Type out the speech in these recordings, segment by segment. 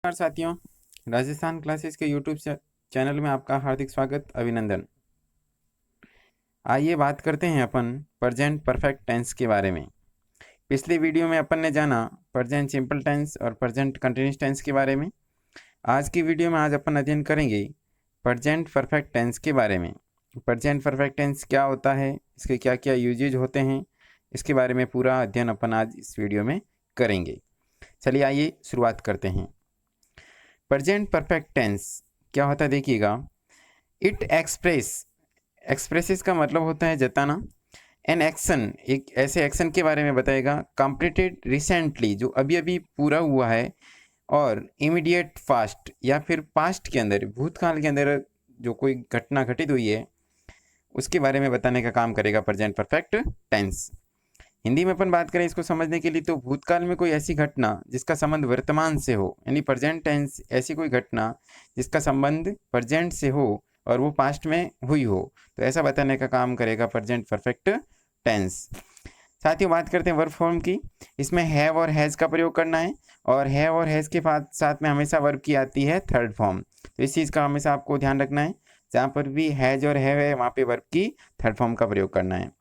नमस्कार साथियों, राजस्थान क्लासेस के यूट्यूब चैनल में आपका हार्दिक स्वागत, अभिनंदन। आइए बात करते हैं अपन प्रेजेंट परफेक्ट टेंस के बारे में। पिछले वीडियो में अपन ने जाना प्रेजेंट सिंपल टेंस और प्रेजेंट कंटिन्यूस टेंस के बारे में। आज की वीडियो में आज अपन अध्ययन करेंगे प्रेजेंट परफेक्ट टेंस के बारे में। प्रेजेंट परफेक्ट टेंस क्या होता है, इसके क्या क्या यूजेज होते हैं, इसके बारे में पूरा अध्ययन अपन आज इस वीडियो में करेंगे। चलिए आइए शुरुआत करते हैं। प्रेजेंट परफेक्ट टेंस क्या होता है, देखिएगा। इट एक्सप्रेसेस का मतलब होता है जताना। एन एक्शन, एक ऐसे एक्शन के बारे में बताएगा कंप्लीटेड रिसेंटली, जो अभी अभी पूरा हुआ है, और इमीडिएट फास्ट या फिर पास्ट के अंदर, भूतकाल के अंदर जो कोई घटना घटित हुई है उसके बारे में बताने का काम करेगा प्रेजेंट परफेक्ट टेंस। हिंदी में अपन बात करें इसको समझने के लिए, तो भूतकाल में कोई ऐसी घटना जिसका संबंध वर्तमान से हो, यानी प्रेजेंट टेंस ऐसी कोई घटना जिसका संबंध प्रेजेंट से हो और वो पास्ट में हुई हो, तो ऐसा बताने का काम करेगा प्रेजेंट परफेक्ट टेंस। साथियों, बात करते हैं वर्ब फॉर्म की। इसमें हैव और हैज़ का प्रयोग करना है, और हैव और हैज़ के साथ में हमेशा वर्ब की आती है थर्ड फॉर्म। तो इस चीज़ का हमेशा आपको ध्यान रखना है, जहाँ पर भी हैज और हैव है वहाँ पे वर्ब की थर्ड फॉर्म का प्रयोग करना है।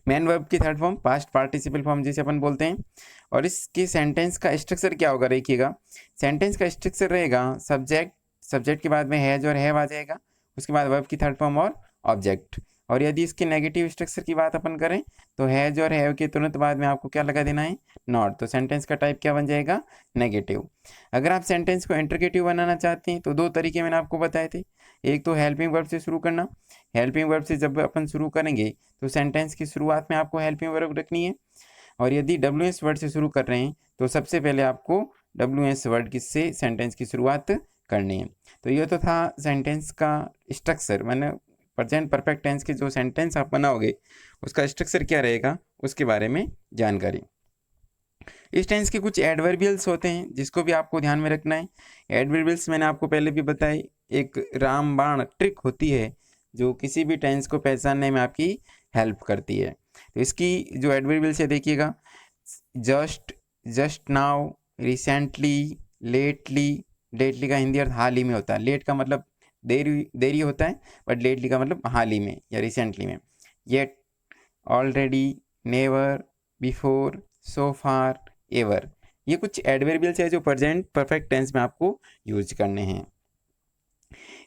मेन वर्ब की third form past participle form जिसे अपन बोलते हैं। और इसके सेंटेंस का स्ट्रक्चर क्या होगा, देखिएगा। सेंटेंस का स्ट्रक्चर रहेगा सब्जेक्ट के बाद में हैज और हैव आ जाएगा, उसके बाद वर्ब की थर्ड फॉर्म और ऑब्जेक्ट। और यदि इसके नेगेटिव स्ट्रक्चर की बात अपन करें तो हैज और हैव के तुरंत बाद में आपको क्या लगा देना है, नॉट। तो सेंटेंस का टाइप क्या बन जाएगा, नेगेटिव। अगर आप सेंटेंस को इंटरगेटिव बनाना चाहते हैं तो दो तरीके मैंने आपको बताए थे। एक तो हेल्पिंग वर्ब से शुरू करना। हेल्पिंग वर्ब से जब अपन शुरू करेंगे तो सेंटेंस की शुरुआत में आपको हेल्पिंग वर्ब रखनी है। और यदि WS वर्ड से शुरू कर रहे हैं तो सबसे पहले आपको WS वर्ड से सेंटेंस की शुरुआत करनी है। तो ये तो था सेंटेंस का स्ट्रक्चर, मैंने प्रेजेंट परफेक्ट टेंस के जो सेंटेंस आप बनाओगे उसका स्ट्रक्चर क्या रहेगा उसके बारे में जानकारी। इस टेंस के कुछ एडवर्बियल्स होते हैं जिसको भी आपको ध्यान में रखना है। एडवर्बियल्स मैंने आपको पहले भी बताई, एक रामबाण ट्रिक होती है जो किसी भी टेंस को पहचानने में आपकी हेल्प करती है। तो इसकी जो एडवर्बियल्स है, देखिएगा। Just, just now, recently, lately. Lately का हिंदी अर्थ हाल ही में होता है। लेट का मतलब देरी देरी होता है, बट लेटली का मतलब हाल ही में या रिसेंटली में। येट, ऑलरेडी, नेवर, बिफोर, सो फार, एवर। ये कुछ एडवर्बियल्स है जो प्रेजेंट परफेक्ट टेंस में आपको यूज करने हैं।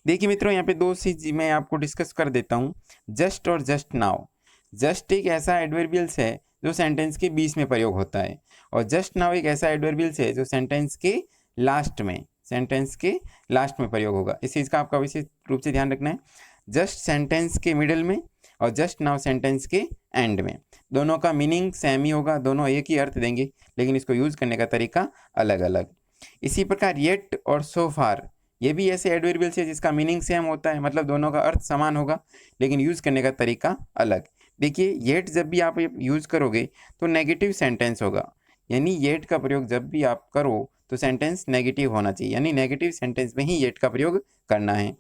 देखिए मित्रों, यहाँ पे दो चीज मैं आपको डिस्कस कर देता हूँ, जस्ट और जस्ट नाउ। जस्ट एक ऐसा एडवर्बियल्स है जो सेंटेंस के बीच में प्रयोग होता है, और जस्ट नाउ एक ऐसा एडवर्बियल्स है जो सेंटेंस के लास्ट में प्रयोग होगा। इस चीज़ का आपका विशेष रूप से ध्यान रखना है। जस्ट सेंटेंस के मिडिल में और जस्ट नाउ सेंटेंस के एंड में, दोनों का मीनिंग सेम ही होगा, दोनों एक ही अर्थ देंगे, लेकिन इसको यूज करने का तरीका अलग अलग। इसी प्रकार येट और सो फार, ये भी ऐसे एडवर्बियल्स है जिसका मीनिंग सेम होता है, मतलब दोनों का अर्थ समान होगा, लेकिन यूज करने का तरीका अलग। देखिए, येट जब भी आप यूज करोगे तो नेगेटिव सेंटेंस होगा, यानी येट का प्रयोग जब भी आप करो तो सेंटेंस नेगेटिव होना चाहिए, यानी नेगेटिव सेंटेंस में ही येट का प्रयोग करना है।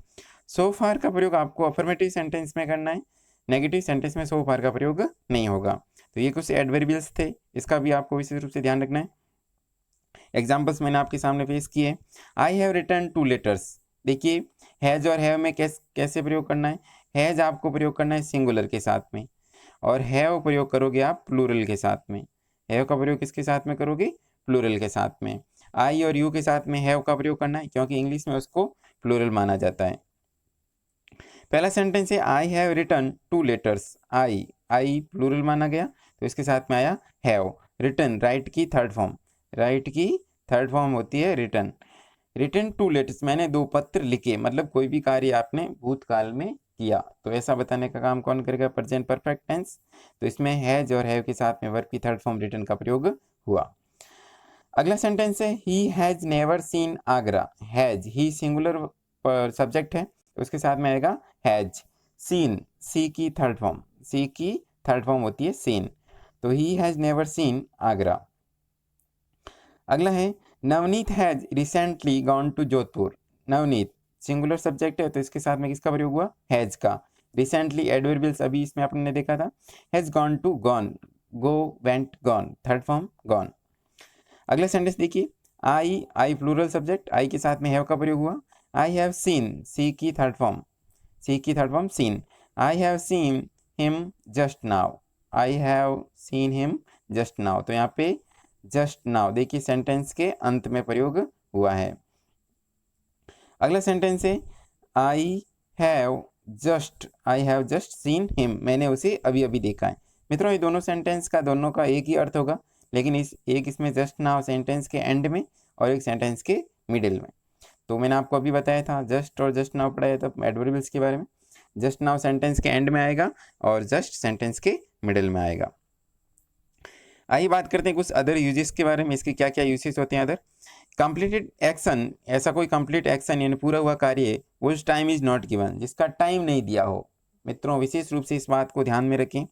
सो फार का प्रयोग आपको अफर्मेटिव सेंटेंस में करना है, नेगेटिव सेंटेंस में सो फार का प्रयोग नहीं होगा। तो ये कुछ एडवर्बियल्स थे, इसका भी आपको विशेष रूप से ध्यान रखना है। एग्जाम्पल्स मैंने आपके सामने पेश किए। आई हैव रिटर्न 2 लेटर्स। देखिए, हैज और हैव में कैसे प्रयोग करना है। हैज आपको प्रयोग करना है सिंगुलर के साथ में, और हैव प्रयोग करोगे आप प्लूरल के साथ में। हैव का प्रयोग किसके साथ में करोगे, प्लूरल के साथ में। आई और यू के साथ में हैव का प्रयोग करना है, क्योंकि इंग्लिश में उसको प्लूरल माना जाता है। पहला सेंटेंस है I have written 2 letters. I plural माना गया, तो इसके साथ में आया हैव। रिटर्न, राइट की थर्ड फॉर्म होती है रिटर्न। रिटर्न 2 लेटर्स, मैंने 2 पत्र लिखे, मतलब कोई भी कार्य आपने भूतकाल में किया, तो ऐसा बताने का काम कौन करेगा, प्रेजेंट परफेक्ट टेंस। तो इसमें हैज और हैव के साथ में वर्ब की थर्ड फॉर्म रिटर्न का प्रयोग हुआ। अगला सेंटेंस है ही has never seen Agra. Has, he singular subject है, तो उसके साथ में आएगा हैज। सीन, सी की थर्ड फॉर्म होती है सीन, तो he has never seen Agra. अगला है Navneet has recently gone to Jodhpur. Navneet singular subject है, तो इसके साथ में किसका प्रयोग हुआ, हैज का। रिसेंटली एडवर्बियल्स अभी इसमें आपने देखा था, has gone to, gone, go, went, gone, third form gone. अगला सेंटेंस देखिए, आई प्लूरल सब्जेक्ट, आई के साथ में हैव का प्रयोग हुआ। आई हैव सीन, सी की third form seen. I have seen him just now, I have seen him just now. तो यहाँ पे जस्ट नाउ देखिए सेंटेंस के अंत में प्रयोग हुआ है। अगला सेंटेंस है I have just seen him, मैंने उसे अभी अभी देखा है। मित्रों ये दोनों सेंटेंस का दोनों का एक ही अर्थ होगा, लेकिन इसमें जस्ट नाउ सेंटेंस के एंड में और एक सेंटेंस के मिडिल में। तो मैंने आपको अभी बताया था जस्ट और जस्ट नाउ पढ़ाया था एडवर्बियल्स के बारे में। जस्ट नाउ सेंटेंस के एंड में आएगा और जस्ट सेंटेंस के मिडिल में आएगा। आइए बात करते हैं कुछ अदर यूजेस के बारे में, इसके क्या क्या यूजेस होते हैं अदर। कंप्लीटेड एक्शन, ऐसा कोई कंप्लीट एक्शन यानी पूरा हुआ कार्य उस टाइम इज नॉट गिवन, जिसका टाइम नहीं दिया हो। मित्रों विशेष रूप से इस बात को ध्यान में रखें,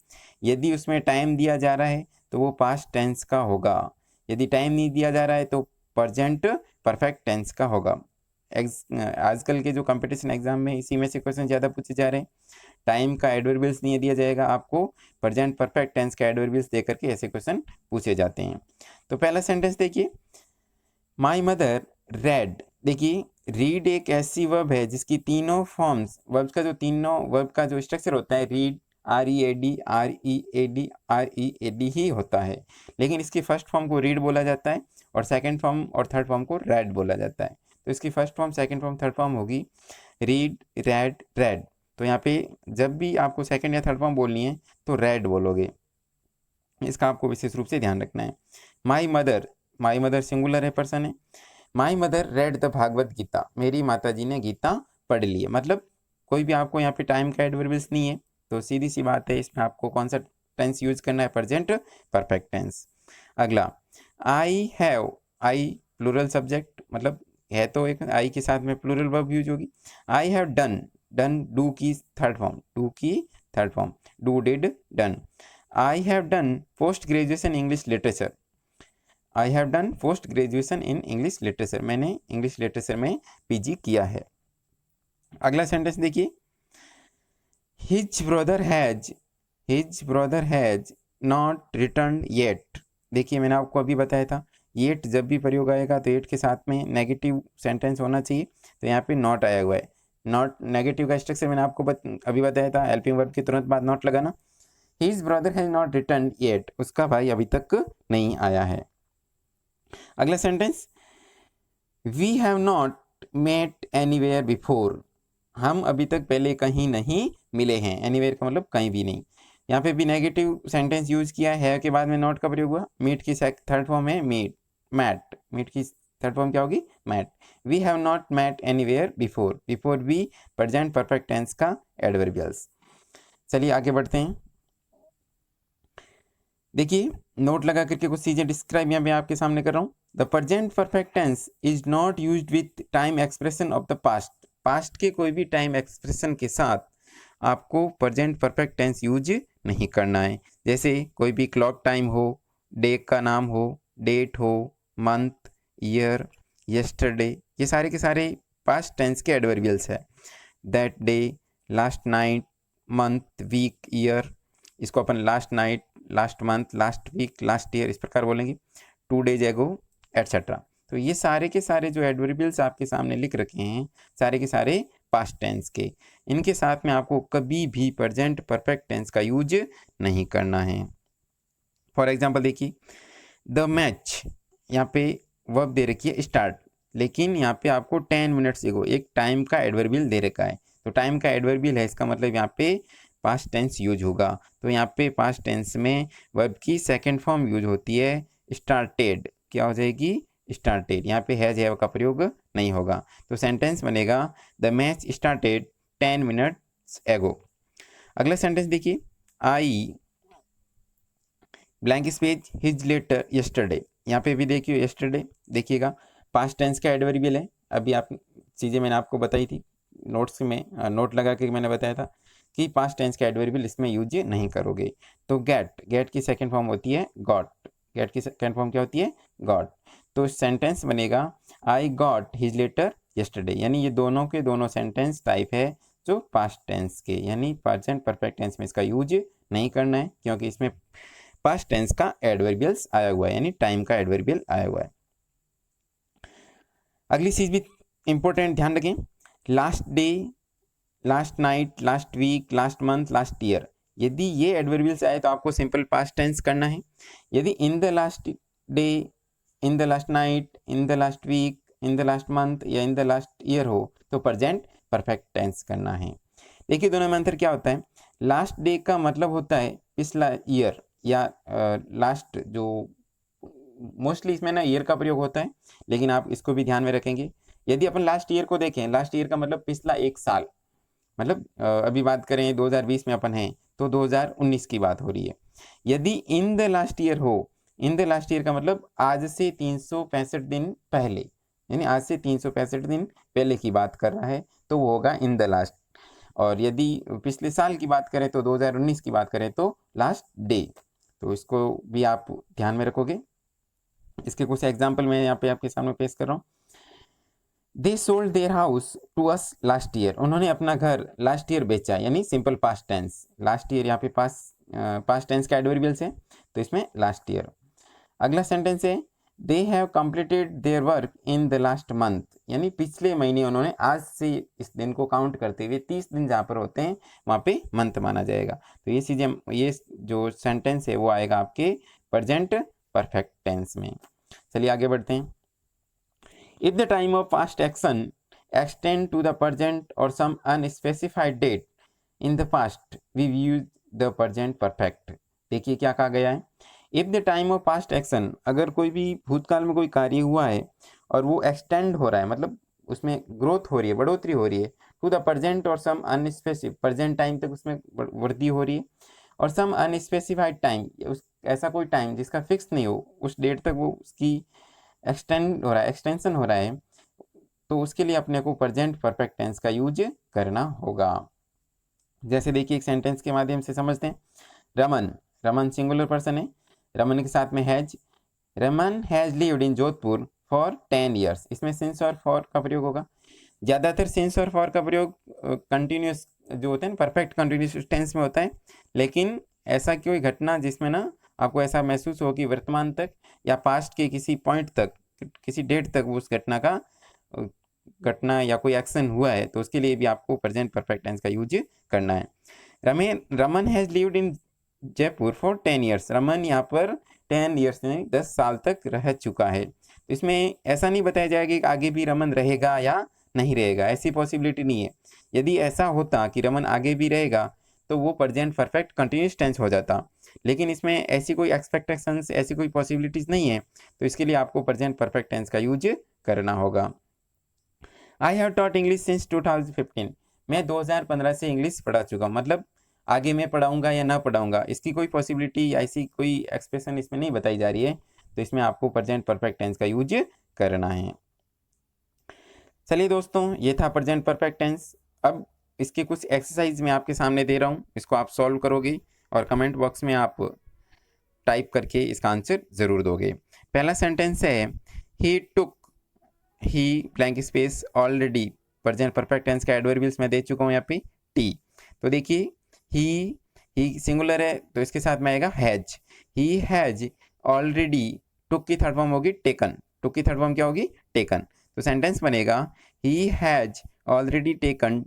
यदि उसमें टाइम दिया जा रहा है तो वो पास्ट टेंस का होगा, यदि टाइम नहीं दिया जा रहा है तो प्रेजेंट परफेक्ट टेंस का होगा। आजकल के जो कंपटीशन एग्जाम में इसी में से क्वेश्चन ज़्यादा पूछे जा रहे हैं। टाइम का एडवर्बियल्स नहीं दिया जाएगा आपको, प्रेजेंट परफेक्ट टेंस का एडवर्बियल्स देकर के ऐसे क्वेश्चन पूछे जाते हैं। तो पहला सेंटेंस देखिए, माई मदर रेड। देखिए रीड एक ऐसी वर्ब है जिसकी तीनों फॉर्म्स, वर्ब का जो स्ट्रक्चर होता है रीड, READ ही होता है, लेकिन इसकी फर्स्ट फॉर्म को रीड बोला जाता है और सेकंड फॉर्म और थर्ड फॉर्म को रेड बोला जाता है। तो इसकी first form, second form, third form होगी रीड, रेड, रेड। तो यहाँ पे जब भी आपको सेकंड या थर्ड फॉर्म बोलनी है तो रेड बोलोगे, इसका आपको विशेष रूप से ध्यान रखना है। माई मदर सिंगुलर है, पर्सन है। My mother read the Bhagavad Gita, मेरी माता जी ने गीता पढ़ ली है। मतलब कोई भी आपको यहाँ पे टाइम का एडवर्बियल्स नहीं है, तो सीधी सी बात है इसमें आपको कौन सा टेंस यूज करना है, प्रेजेंट परफेक्ट टेंस। अगला I have, I plural subject, मतलब है तो एक, आई के साथ में प्लूरल वर्ब यूज होगी। आई हैव डन, डू की third form, do, did, done. I have done post graduation English literature, I have done post graduation in English literature, मैंने इंग्लिश लिटरेचर में PG किया है। अगला सेंटेंस देखिए, his brother has not return yet. देखिए मैंने आपको अभी बताया था येट जब भी प्रयोग आएगा तो येट के साथ में नेगेटिव सेंटेंस होना चाहिए, तो यहाँ पे नॉट आया हुआ है। नॉट नेगेटिव का स्ट्रक्चर मैंने आपको अभी बताया था, हेल्पिंग वर्ब के तुरंत बाद नॉट लगाना। His brother has not return yet, उसका भाई अभी तक नहीं आया है। अगला sentence, we have not met anywhere before, हम अभी तक पहले कहीं नहीं मिले हैं। एनीवेयर का मतलब कहीं भी नहीं, यहाँ पे भी नेगेटिव सेंटेंस यूज किया है के बाद में नॉट का प्रयोग हुआ। मीट की थर्ड फॉर्म है मीट की थर्ड फॉर्म क्या होगी, met. We have not met anywhere before भी प्रेजेंट परफेक्ट टेंस का एडवर्बियल्स। चलिए आगे बढ़ते हैं। देखिए नोट लगा करके कुछ चीजें डिस्क्राइब यहाँ पे आपके सामने कर रहा हूँ। The present perfect tense is not used with time expression of the past के कोई भी टाइम एक्सप्रेशन के साथ आपको प्रेजेंट परफेक्ट टेंस यूज नहीं करना है। जैसे कोई भी क्लॉक टाइम हो, डे का नाम हो, डेट हो, मंथ, ईयर, यस्टरडे, ये सारे के सारे पास्ट टेंस के एडवर्बियल्स है। That day, last night, month, week, year, इसको अपन last night, last month, last week, last year इस प्रकार बोलेंगे। 2 days एगो एटसेट्रा। तो ये सारे के सारे जो एडवर्बियल्स आपके सामने लिख रखे हैं सारे के सारे पास्ट टेंस के, इनके साथ में आपको कभी भी प्रेजेंट परफेक्ट टेंस का यूज नहीं करना है। फॉर एग्जांपल देखिए, द मैच, यहाँ पे वर्ब दे रखी है स्टार्ट, लेकिन यहाँ पे आपको 10 मिनट्स एगो एक टाइम का एडवर्बियल दे रखा है। तो टाइम का एडवर्बियल है, इसका मतलब यहाँ पे पास्ट टेंस यूज होगा। तो यहाँ पे पास्ट टेंस में वर्ब की सेकंड फॉर्म यूज होती है स्टार्टेड, क्या हो जाएगी, स्टार्टेड। यहाँ पे हैज हैव का प्रयोग नहीं होगा। तो सेंटेंस बनेगा द मैच स्टार्टेड 10 मिनट्स एगो। अगला सेंटेंस देखिए, I blank space his letter yesterday, यहाँ पे भी देखिए यस्टरडे देखिएगा पास्ट टेंस का एडवर्बियल है। अभी आप चीज़ें मैंने आपको बताई थी, नोट्स में नोट लगा के मैंने बताया था कि पास्ट टेंस का एडवर्बियल इसमें यूज नहीं करोगे। तो गेट की सेकंड फॉर्म होती है गॉट, गेट की सेकंड फॉर्म क्या होती है, गॉट। तो सेंटेंस बनेगा I got his letter yesterday, यानी ये दोनों के दोनों सेंटेंस टाइप है जो पास्ट टेंस के, यानी प्रेजेंट परफेक्ट टेंस में इसका यूज नहीं करना है, क्योंकि इसमें पास्ट टेंस का एडवर्बियल्स आया हुआ है, यानी टाइम का एडवर्बियल आया हुआ है। अगली चीज भी इंपॉर्टेंट, ध्यान रखें, last day, last night, last week, last month, last year, यदि ये एडवर्बियल्स आए तो आपको सिंपल पास्ट टेंस करना है। यदि in the last day, in the last night, in the last week, in the last month या इन द लास्ट ईयर हो तो प्रेजेंट परफेक्ट टेंस करना है। देखिए दोनों में अंतर क्या होता है। लास्ट डे का मतलब होता है पिछला ईयर या लास्ट, जो मोस्टली इसमें ना ईयर का प्रयोग होता है, लेकिन आप इसको भी ध्यान में रखेंगे। यदि अपन लास्ट ईयर को देखें, लास्ट ईयर का मतलब पिछला एक साल, मतलब अभी बात करें 2020 में अपन हैं तो 2019 की बात हो रही है। यदि इन द लास्ट ईयर हो, इन द लास्ट ईयर का मतलब आज से 365 दिन पहले, यानी आज से 365 दिन पहले की बात कर रहा है तो वो होगा इन द लास्ट। और यदि पिछले साल की बात करें तो 2019 की बात करें तो लास्ट डे। तो इसको भी आप ध्यान में रखोगे। इसके कुछ एग्जाम्पल मैं यहाँ पे आपके सामने पेश कर रहा हूँ। They sold their house to us last year, उन्होंने अपना घर लास्ट ईयर बेचा, यानी simple past tense. Last year यहाँ पे पास्ट टेंस का एडवर्बियल्स है तो इसमें लास्ट ईयर। अगला सेंटेंस है they have completed their work in the last month, यानी पिछले महीने उन्होंने, आज से इस दिन को काउंट करते हुए 30 दिन जहाँ पर होते हैं वहाँ पे मंथ माना जाएगा। तो ये चीजें, ये जो सेंटेंस है वो आएगा आपके प्रेजेंट परफेक्ट टेंस में। चलिए आगे बढ़ते हैं। If the time of past action extend to the present or some unspecified date in the past, we use the present perfect। देखिए क्या कहा गया है। If the time of past action, अगर कोई भी भूतकाल में कोई कार्य हुआ है और वो एक्सटेंड हो रहा है, मतलब उसमें ग्रोथ हो रही है, बढ़ोतरी हो रही है, टू द प्रेजेंट और सम अनस्पेसिफिक, प्रेजेंट टाइम तक उसमें वृद्धि हो रही है, और सम अनस्पेसिफाइड टाइम, ऐसा कोई टाइम जिसका फिक्स नहीं हो, उस डेट तक वो उसकी एक्सटेंड हो रहा है, एक्सटेंशन हो रहा है, तो उसके लिए अपने को प्रेजेंट परफेक्ट टेंस का यूज करना होगा। जैसे देखिए एक सेंटेंस के माध्यम से समझते हैं। रमन, रमन सिंगुलर पर्सन है, रमन के साथ में has, Raman has lived in Jodhpur for 10 years, इसमें सिंस और फॉर का प्रयोग होगा। ज़्यादातर सिंस और फॉर का प्रयोग कंटिन्यूस जो होता है ना, परफेक्ट कंटिन्यूस टेंस में होता है, लेकिन ऐसा कोई घटना जिसमें ना आपको ऐसा महसूस हो कि वर्तमान तक या पास्ट के किसी पॉइंट तक, किसी डेट तक उस घटना का घटना या कोई एक्शन हुआ है, तो उसके लिए भी आपको प्रेजेंट परफेक्ट टेंस का यूज करना है। Raman has lived in Jaipur for 10 years, Raman यहाँ पर 10 ईयर्स में 10 साल तक रह चुका है। तो इसमें ऐसा नहीं बताया जाएगा कि आगे भी रमन रहेगा या नहीं रहेगा, ऐसी पॉसिबिलिटी नहीं है। यदि ऐसा होता कि रमन आगे भी रहेगा तो वो प्रेजेंट परफेक्ट कंटिन्यूस टेंस हो जाता, लेकिन इसमें ऐसी कोई एक्सपेक्टेशंस, ऐसी कोई पॉसिबिलिटीज नहीं है, तो इसके लिए आपको प्रेजेंट परफेक्ट टेंस का यूज करना होगा। I have taught English since 2015, मैं 2015 से इंग्लिश पढ़ा चुका हूँ, मतलब आगे मैं पढ़ाऊंगा या ना पढ़ाऊंगा इसकी कोई पॉसिबिलिटी या ऐसी कोई एक्सप्रेशन इसमें नहीं बताई जा रही है, तो इसमें आपको प्रेजेंट परफेक्ट टेंस का यूज करना है। चलिए दोस्तों, ये था प्रेजेंट परफेक्ट टेंस। अब इसके कुछ एक्सरसाइज मैं आपके सामने दे रहा हूँ, इसको आप सॉल्व करोगे और कमेंट बॉक्स में आप टाइप करके इसका आंसर जरूर दोगे। पहला सेंटेंस है he took, he blank space already, present perfect tense का एडवर्बियल्स मैं दे चुका हूँ यहाँ पे टी। तो देखिए ही सिंगुलर है तो इसके साथ में आएगा हैज, ही हैज ऑलरेडी, टुक की थर्ड फॉर्म होगी टेकन, टुक की थर्ड फॉर्म क्या होगी टेकन, तो सेंटेंस बनेगा he has already taken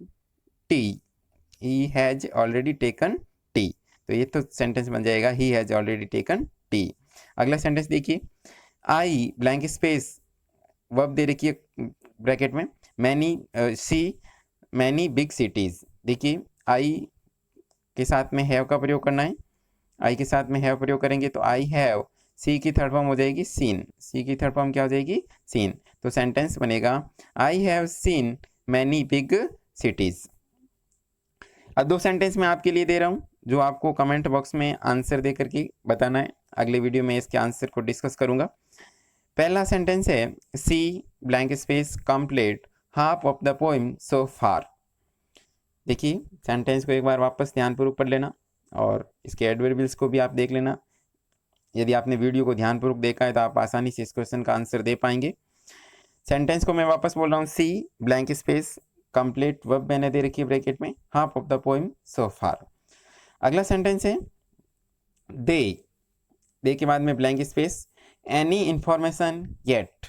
T, he has already taken T. तो ये तो सेंटेंस बन जाएगा he has already taken T. अगला सेंटेंस देखिए, आई ब्लैंक स्पेस वर्ब दे रखी है ब्रैकेट में, many see many big cities. देखिए आई के साथ में हैव का प्रयोग करना है, आई के साथ में हैव प्रयोग करेंगे तो आई हैव, सी की थर्ड फॉर्म हो जाएगी सीन, सी की थर्ड फॉर्म क्या हो जाएगी सीन, तो सेंटेंस बनेगा आई have seen many big cities. अब दो सेंटेंस मैं आपके लिए दे रहा हूँ जो आपको कमेंट बॉक्स में आंसर दे करके बताना है, अगले वीडियो में इसके आंसर को डिस्कस करूंगा। पहला सेंटेंस है she blank space complete half of the poem so far. देखिए सेंटेंस को एक बार वापस ध्यानपूर्वक पढ़ लेना और इसके एडवर्बियल्स को भी आप देख लेना। यदि आपने वीडियो को ध्यानपूर्वक देखा है तो आप आसानी से इस क्वेश्चन का आंसर दे पाएंगे। सेंटेंस को मैं वापस बोल रहा हूँ, she blank space complete verb मैंने दे रखी है ब्रैकेट में, half of the poem so far. अगला सेंटेंस है दे के बाद में blank space any information yet,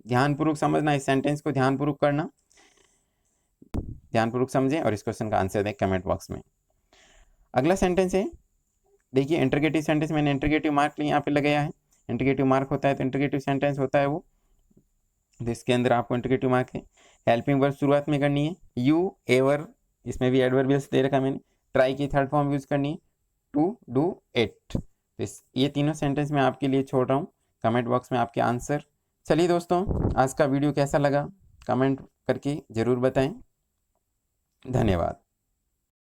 ध्यानपूर्वक समझना, इस सेंटेंस को ध्यानपूर्वक करना, ध्यानपूर्वक समझें और इस क्वेश्चन का आंसर दें कमेंट बॉक्स में। अगला सेंटेंस है, देखिए इंटरगेटिव सेंटेंस, मैंने इंटरगेटिव मार्क यहाँ पे लगाया है। इंटरगेटिव मार्क होता है तो इंटरगेटिव सेंटेंस होता है वो, तो इसके अंदर आपको इंटरगेटिव मार्क है। हेल्पिंग वर्ब शुरुआत में करनी है, यू एवर, इसमें भी एडवर्बियल्स दे रखा मैंने। ट्राई की थर्ड फॉर्म यूज करनी है, टू डू इट। ये तीनों सेंटेंस मैं आपके लिए छोड़ रहा हूँ, कमेंट बॉक्स में आपके आंसर। चलिए दोस्तों, आज का वीडियो कैसा लगा कमेंट करके ज़रूर बताएं। धन्यवाद।